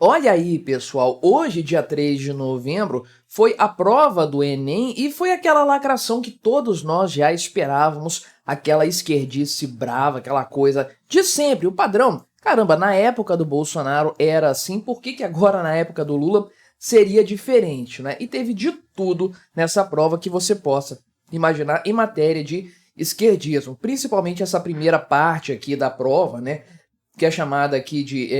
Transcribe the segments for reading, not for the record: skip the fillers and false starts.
Olha aí, pessoal, hoje, dia 3 de novembro, foi a prova do Enem e foi aquela lacração que todos nós já esperávamos, aquela esquerdice brava, aquela coisa de sempre, o padrão. Caramba, na época do Bolsonaro era assim, por que que agora na época do Lula seria diferente, né? E teve de tudo nessa prova que você possa imaginar em matéria de esquerdismo, principalmente essa primeira parte aqui da prova, né? Que é chamada aqui de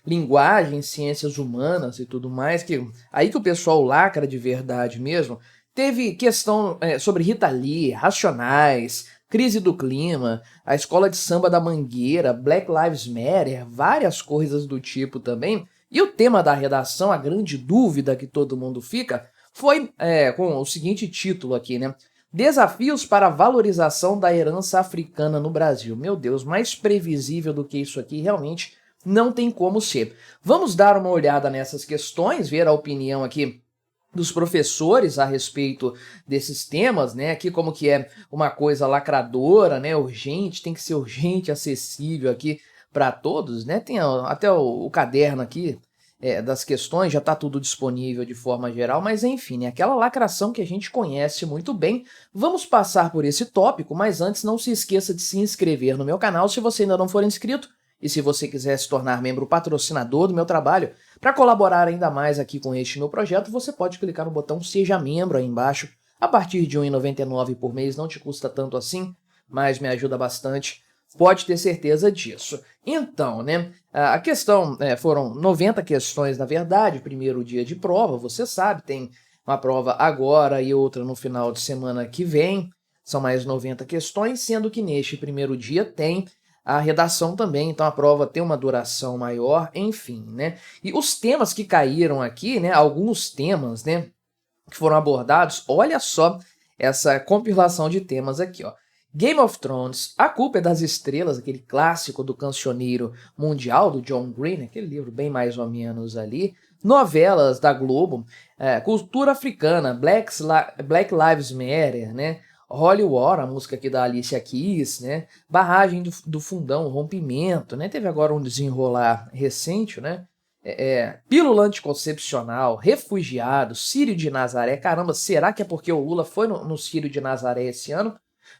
linguagem, ciências humanas e tudo mais, que aí que o pessoal lacra de verdade mesmo. Teve questão sobre Rita Lee, Racionais, crise do clima, a escola de samba da Mangueira, Black Lives Matter, várias coisas do tipo também. E o tema da redação, a grande dúvida que todo mundo fica, foi com o seguinte título aqui, né? Desafios para a valorização da herança africana no Brasil. Meu Deus, mais previsível do que isso aqui realmente não tem como ser. Vamos dar uma olhada nessas questões, ver a opinião aqui dos professores a respeito desses temas, né? Aqui como que é uma coisa lacradora, né? Urgente, tem que ser urgente, acessível aqui para todos, né? Tem até o caderno aqui das questões, já está tudo disponível de forma geral, mas enfim, né, aquela lacração que a gente conhece muito bem. Vamos passar por esse tópico, mas antes não se esqueça de se inscrever no meu canal se você ainda não for inscrito, e se você quiser se tornar membro patrocinador do meu trabalho, para colaborar ainda mais aqui com este meu projeto, você pode clicar no botão Seja Membro aí embaixo. A partir de R$ 1,99 por mês não te custa tanto assim, mas me ajuda bastante. Pode ter certeza disso. Então, né, a questão, foram 90 questões na verdade, primeiro dia de prova, você sabe, tem uma prova agora e outra no final de semana que vem, são mais 90 questões, sendo que neste primeiro dia tem a redação também, então a prova tem uma duração maior, enfim, né. E os temas que caíram aqui, né, alguns temas, né, que foram abordados, olha só essa compilação de temas aqui, ó. Game of Thrones, A Culpa é das Estrelas, aquele clássico do cancioneiro mundial, do John Green, aquele livro bem mais ou menos ali. Novelas da Globo, cultura africana, Black Lives Matter, né? Holy War, a música aqui da Alicia Keys, né? Barragem do Fundão, Rompimento, né? Teve agora um desenrolar recente, né? Pílula anticoncepcional, refugiados, Círio de Nazaré. Caramba, será que é porque o Lula foi no Círio de Nazaré esse ano?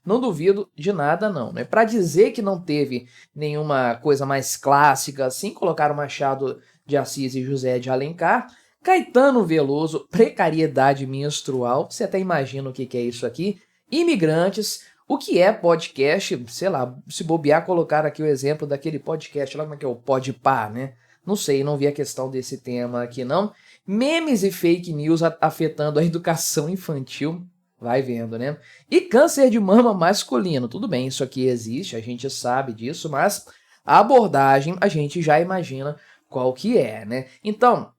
Não duvido de nada, não, né? Para dizer que não teve nenhuma coisa mais clássica assim, colocaram Machado de Assis e José de Alencar, Caetano Veloso, precariedade menstrual, você até imagina o que é isso aqui, imigrantes, o que é podcast, sei lá, se bobear, colocar aqui o exemplo daquele podcast lá, como é que é o Podpah, né? Não sei, não vi a questão desse tema aqui não. Memes e fake news afetando a educação infantil. Vai vendo, né? E câncer de mama masculino. Tudo bem, isso aqui existe, a gente sabe disso, mas a abordagem a gente já imagina qual que é, né? Então,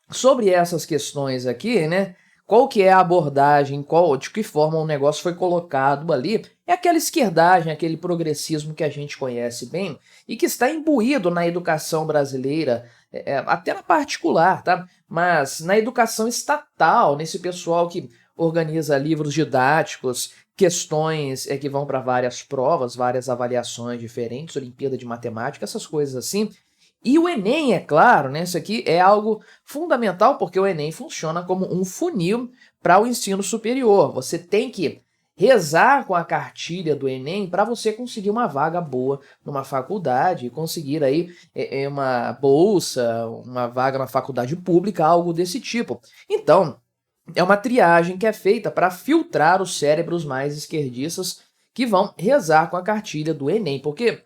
sobre essas questões aqui, né? Qual que é a abordagem, de que forma o negócio foi colocado ali? É aquela esquerdagem, aquele progressismo que a gente conhece bem e que está imbuído na educação brasileira, até na particular, tá? Mas na educação estatal, nesse pessoal que organiza livros didáticos, questões que vão para várias provas, várias avaliações diferentes, Olimpíada de Matemática, essas coisas assim. E o Enem, é claro, né? Isso aqui é algo fundamental porque o Enem funciona como um funil para o ensino superior. Você tem que rezar com a cartilha do Enem para você conseguir uma vaga boa numa faculdade e conseguir aí uma bolsa, uma vaga na faculdade pública, algo desse tipo. Então, é uma triagem que é feita para filtrar os cérebros mais esquerdistas que vão rezar com a cartilha do Enem, porque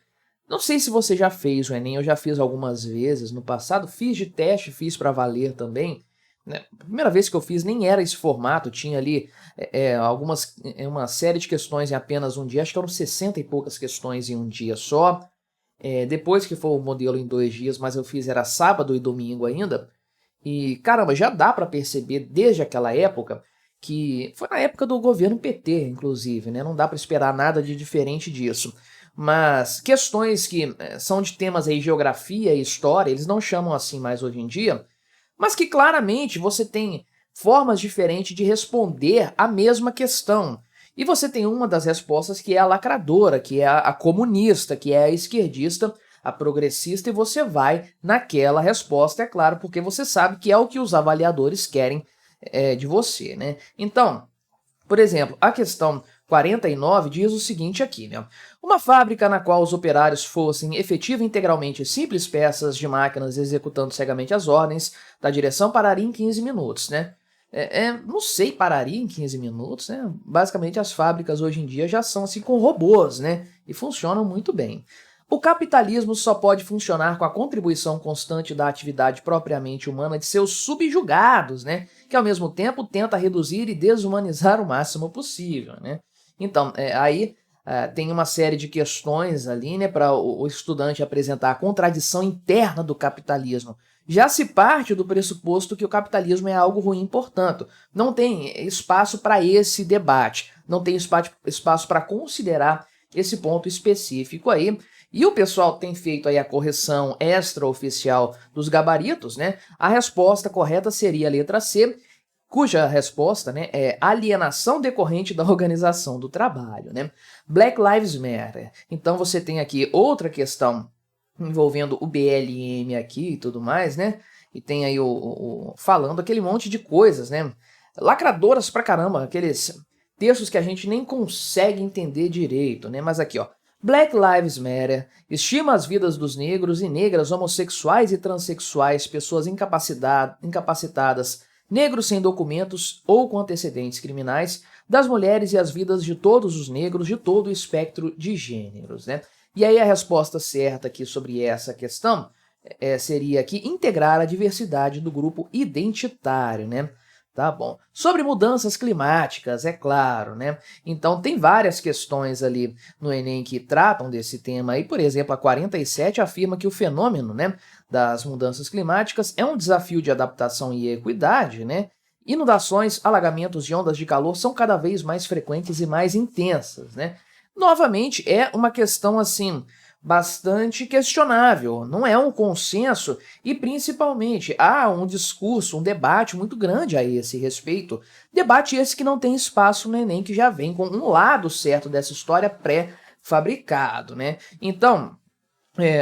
não sei se você já fez o Enem, eu já fiz algumas vezes no passado, fiz de teste, fiz para valer também, né? A primeira vez que eu fiz nem era esse formato, tinha ali uma série de questões em apenas um dia, acho que eram 60 e poucas questões em um dia só. Depois que foi o modelo em 2 dias, mas eu fiz era sábado e domingo ainda. E, caramba, já dá para perceber desde aquela época, que foi na época do governo PT, inclusive, né? Não dá para esperar nada de diferente disso. Mas questões que são de temas aí, geografia e história, eles não chamam assim mais hoje em dia, mas que claramente você tem formas diferentes de responder a mesma questão. E você tem uma das respostas que é a lacradora, que é a comunista, que é a esquerdista, a progressista, e você vai naquela resposta, é claro, porque você sabe que é o que os avaliadores querem de você, né? Então, por exemplo, a questão 49 diz o seguinte aqui, né? Uma fábrica na qual os operários fossem efetiva e integralmente simples peças de máquinas executando cegamente as ordens da direção pararia em 15 minutos, né? Não sei, pararia em 15 minutos, né? Basicamente as fábricas hoje em dia já são assim com robôs, né? E funcionam muito bem. O capitalismo só pode funcionar com a contribuição constante da atividade propriamente humana de seus subjugados, né? Que ao mesmo tempo tenta reduzir e desumanizar o máximo possível, né? Então, aí tem uma série de questões ali, né, para o estudante apresentar a contradição interna do capitalismo. Já se parte do pressuposto que o capitalismo é algo ruim, portanto, não tem espaço para esse debate, não tem espaço para considerar esse ponto específico aí. E o pessoal tem feito aí a correção extraoficial dos gabaritos, né? A resposta correta seria a letra C, cuja resposta, né, é alienação decorrente da organização do trabalho, né? Black Lives Matter. Então você tem aqui outra questão envolvendo o BLM aqui e tudo mais, né? E tem aí falando aquele monte de coisas, né? Lacradoras pra caramba, aqueles textos que a gente nem consegue entender direito, né? Mas aqui, ó. Black Lives Matter estima as vidas dos negros e negras, homossexuais e transexuais, pessoas incapacitadas, negros sem documentos ou com antecedentes criminais, das mulheres e as vidas de todos os negros de todo o espectro de gêneros, né? E aí a resposta certa aqui sobre essa questão seria aqui integrar a diversidade do grupo identitário, né? Tá bom. Sobre mudanças climáticas, é claro, né? Então tem várias questões ali no Enem que tratam desse tema aí. Por exemplo, a 47 afirma que o fenômeno, né, das mudanças climáticas é um desafio de adaptação e equidade, né? Inundações, alagamentos e ondas de calor são cada vez mais frequentes e mais intensas, né? Novamente, é uma questão assim bastante questionável, não é um consenso e principalmente há um discurso, um debate muito grande a esse respeito, debate esse que não tem espaço no Enem, que já vem com um lado certo dessa história pré-fabricado, né? Então,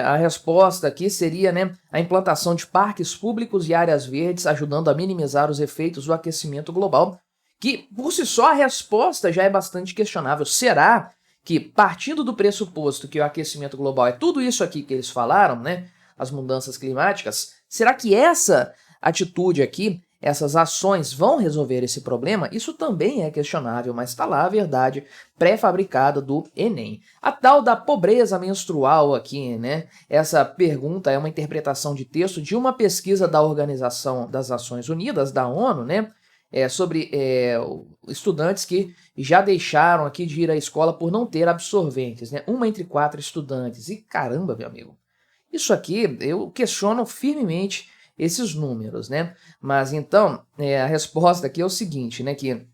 a resposta aqui seria, né, a implantação de parques públicos e áreas verdes, ajudando a minimizar os efeitos do aquecimento global, que por si só a resposta já é bastante questionável. Será que, partindo do pressuposto que o aquecimento global é tudo isso aqui que eles falaram, né, as mudanças climáticas, será que essa atitude aqui, essas ações vão resolver esse problema? Isso também é questionável, mas está lá a verdade pré-fabricada do Enem. A tal da pobreza menstrual aqui, né? Essa pergunta é uma interpretação de texto de uma pesquisa da Organização das Nações Unidas, da ONU, né? Sobre estudantes que já deixaram aqui de ir à escola por não ter absorventes, né? 1 entre 4 estudantes. E caramba, meu amigo, isso aqui eu questiono firmemente esses números, né? Mas então, a resposta aqui é o seguinte, né? Que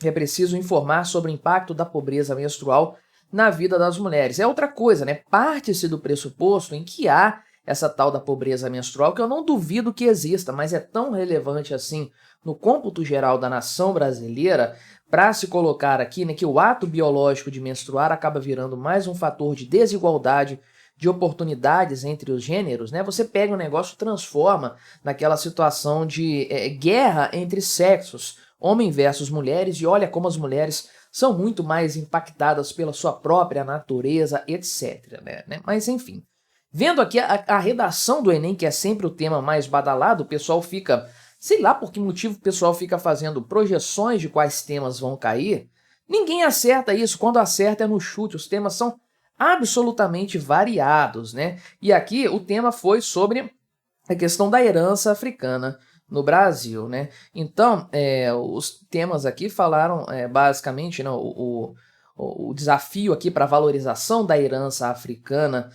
é preciso informar sobre o impacto da pobreza menstrual na vida das mulheres. É outra coisa, né? Parte-se do pressuposto em que há essa tal da pobreza menstrual, que eu não duvido que exista, mas é tão relevante assim no cômputo geral da nação brasileira, para se colocar aqui, né, que o ato biológico de menstruar acaba virando mais um fator de desigualdade, de oportunidades entre os gêneros, né? Você pega um negócio e transforma naquela situação de guerra entre sexos, homem versus mulheres, e olha como as mulheres são muito mais impactadas pela sua própria natureza, etc, né? Mas enfim, vendo aqui a redação do Enem, que é sempre o tema mais badalado, o pessoal fica, sei lá por que motivo o pessoal fica fazendo projeções de quais temas vão cair. Ninguém acerta isso, quando acerta é no chute, os temas são absolutamente variados, né? E aqui o tema foi sobre a questão da herança africana no Brasil, né? Então, os temas aqui falaram basicamente, né, o desafio aqui para a valorização da herança africana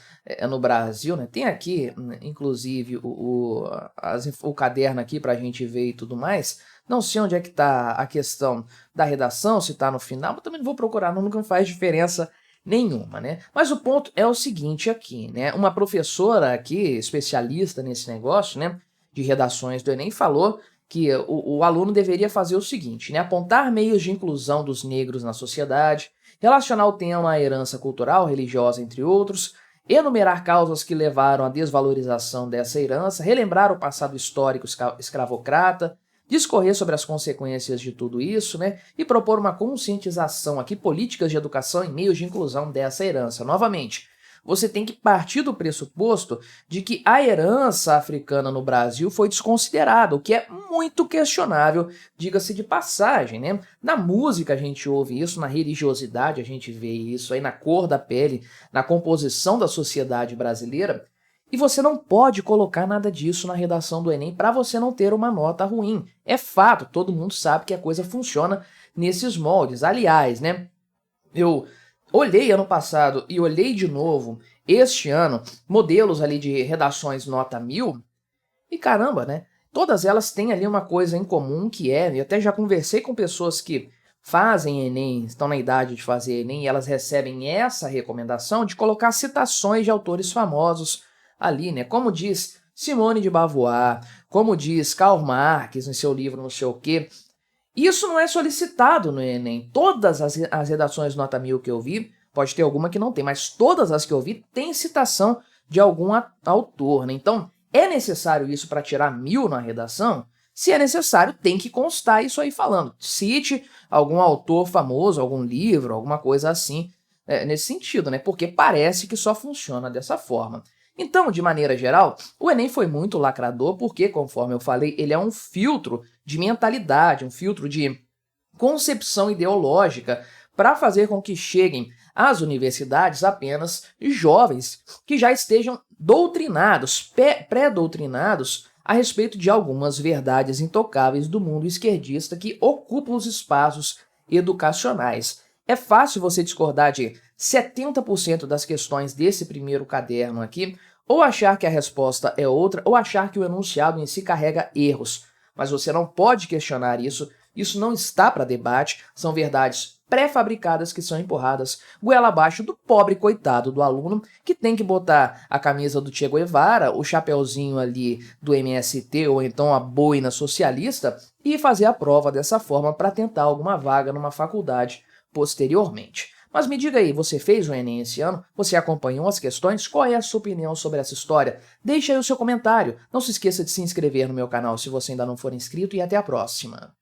no Brasil, né? Tem aqui, inclusive, o caderno aqui para a gente ver e tudo mais. Não sei onde é que está a questão da redação, se está no final, mas também não vou procurar, não faz diferença nenhuma, né? Mas o ponto é o seguinte aqui, né? Uma professora aqui, especialista nesse negócio, né, de redações do Enem, falou que o aluno deveria fazer o seguinte, né? Apontar meios de inclusão dos negros na sociedade, relacionar o tema à herança cultural, religiosa, entre outros, enumerar causas que levaram à desvalorização dessa herança, relembrar o passado histórico escravocrata, discorrer sobre as consequências de tudo isso, né, e propor uma conscientização aqui, políticas de educação e meios de inclusão dessa herança. Novamente, você tem que partir do pressuposto de que a herança africana no Brasil foi desconsiderada, o que é muito questionável, diga-se de passagem, né? Na música a gente ouve isso, na religiosidade a gente vê isso, aí na cor da pele, na composição da sociedade brasileira, e você não pode colocar nada disso na redação do Enem para você não ter uma nota ruim. É fato, todo mundo sabe que a coisa funciona nesses moldes. Aliás, né? Eu olhei ano passado e olhei de novo este ano modelos ali de redações nota 1000 e caramba, né? Todas elas têm ali uma coisa em comum que é, e até já conversei com pessoas que fazem Enem, estão na idade de fazer Enem e elas recebem essa recomendação de colocar citações de autores famosos ali, né? Como diz Simone de Beauvoir, como diz Karl Marx em seu livro não sei o quê. Isso não é solicitado no Enem. Todas as redações nota 1000 que eu vi, pode ter alguma que não tem, mas todas as que eu vi têm citação de algum autor, né? Então, é necessário isso para tirar 1000 na redação? Se é necessário, tem que constar isso aí falando. Cite algum autor famoso, algum livro, alguma coisa assim, nesse sentido, né? Porque parece que só funciona dessa forma. Então, de maneira geral, o Enem foi muito lacrador porque, conforme eu falei, ele é um filtro de mentalidade, um filtro de concepção ideológica para fazer com que cheguem às universidades apenas jovens que já estejam doutrinados, pré-doutrinados a respeito de algumas verdades intocáveis do mundo esquerdista que ocupam os espaços educacionais. É fácil você discordar de 70% das questões desse primeiro caderno aqui, ou achar que a resposta é outra, ou achar que o enunciado em si carrega erros. Mas você não pode questionar isso, isso não está para debate, são verdades pré-fabricadas que são empurradas goela abaixo do pobre coitado do aluno que tem que botar a camisa do Che Guevara, o chapeuzinho ali do MST ou então a boina socialista e fazer a prova dessa forma para tentar alguma vaga numa faculdade posteriormente. Mas me diga aí, você fez o Enem esse ano? Você acompanhou as questões? Qual é a sua opinião sobre essa história? Deixe aí o seu comentário. Não se esqueça de se inscrever no meu canal se você ainda não for inscrito e até a próxima.